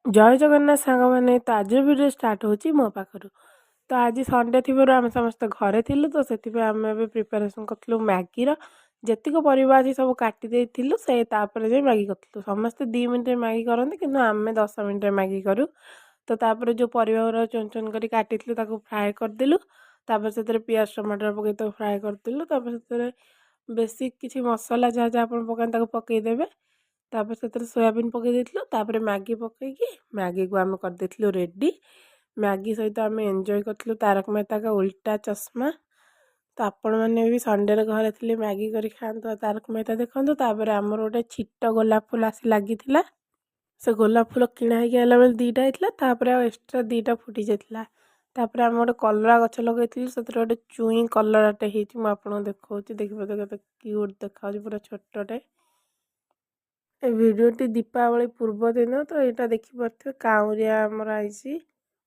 जय जगन्नाथ सांग मैंने तो आज वीडियो स्टार्ट होची मो पाखरु। तो आज संडे थी आम समस्त घरे थिलु तो से आम प्रिपेरेसन करूँ मैगी रतिक परिवा अच्छी सब काटी से मैगी करूँ समस्ते 2 मिनट मैगी करते कि आम 10 मिनट मैगी करूँ। तो तापर जो परिवा चुन चुन कर काटी फ्राए करदेलु से पियाज टमाटर पकई तो फ्राए करदेलु से बेसिक किसी मसला जहाँ जहाँ पकाते पकईदेवे से सोयाबीन पकई देथिलु तापर मैगी पकईकी मैगी को आम कर देथिलु रेडी। मैगी सहित आम एंजॉय करथिलु तारक मेहता का उल्टा चश्मा। तो आपण मैंने भी संडे घरे थे मैगी कर खातु तारक मेहता देखु। तापर आमर गोटे छिट गोलाप फूल आसी लगी से गोलाप फूल किणा आला बेले 2टा होता एक्सट्रा 2टा फुटी जाता। तापर आम गोटे कलरा गछ लगे से गोटे चुई कलराटे होती देखा देखिए क्यूट देखा पूरा छोटे। ए भिडियोटी दीपावली पूर्व दिन तो यहाँ देखिपे काउरिया आमर आई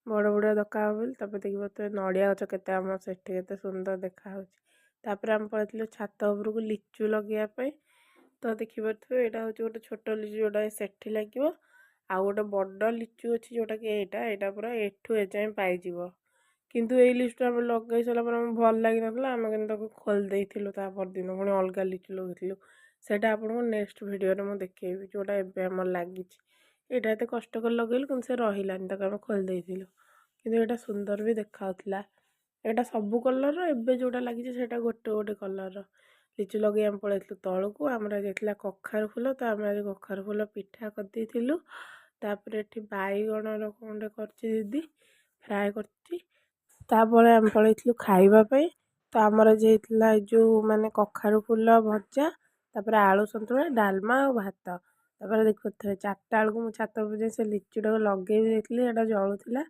बड़ बड़ दका देखिए नड़िया गच के सुंदर देखा आम पड़े छात उपरक लिचु लगे तो देखिए यहाँ हूँ गोटे छोट लिचु जोटा से लगे आउ गोटे बड़ लिचु अच्छी जोटा कि यहाँ पूरा एठू एजाए पाइज किंतु ये लिचु आम लगे सारा भल लगी ना आम कि खोल देलु दिन पुणी अलग लिचु लगे सेटा आपको नेक्स्ट वीडियो में देखेबी जोटा एवं लगी यहाँ एत कष्ट कर लगेलु कि से रहीलानी आम खोल देलु कि यहाँ सुंदर भी देखा यहाँ सब कलर एवं जोटा लगी गोटे गोटे कलर लिचु लगे आम पड़े तौक आम जाता कखार फूल तो आम आज कखार फूल पिठा करदेलु तापर बैगण कौन कर दीदी फ्राए कर आम पड़े खावाई। तो आमर जो माने कखार फूल भजा तापर आलू सन्तुला डालमा और भात तापर देखुए 4टा बेलू मुझे छात से लिचुटा लगे भी जलूला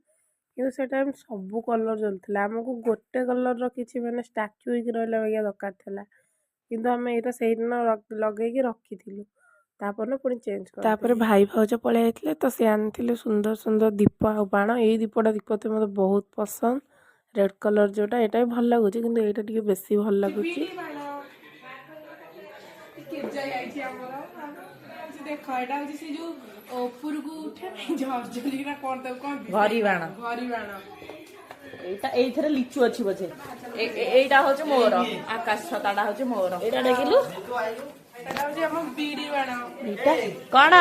कि सब कलर जलूला आमको गोटे कलर किसी मैंने स्टाच्यू रहा दरकार था कि आम यहाँ से दिन लगे रखी तापर पुणी चेंज कर भाई भाज पलि जाते तो सी आनी सुंदर सुंदर दीप आ बाण ये दीपटा दीप तो मतलब बहुत पसंद रेड कलर जोटा यहाँ भी भल लगुच कि यहाँ बेसी भल लगुच। देख यहाँ से जो ऊपर को उठे झरझरी घरी बाण एइथरे लिचु अछि बजे एइटा होचे मोर आकाश छताडा होचे मोर एटा देखिलु एटा होचे हम बीड़ी बाण कोन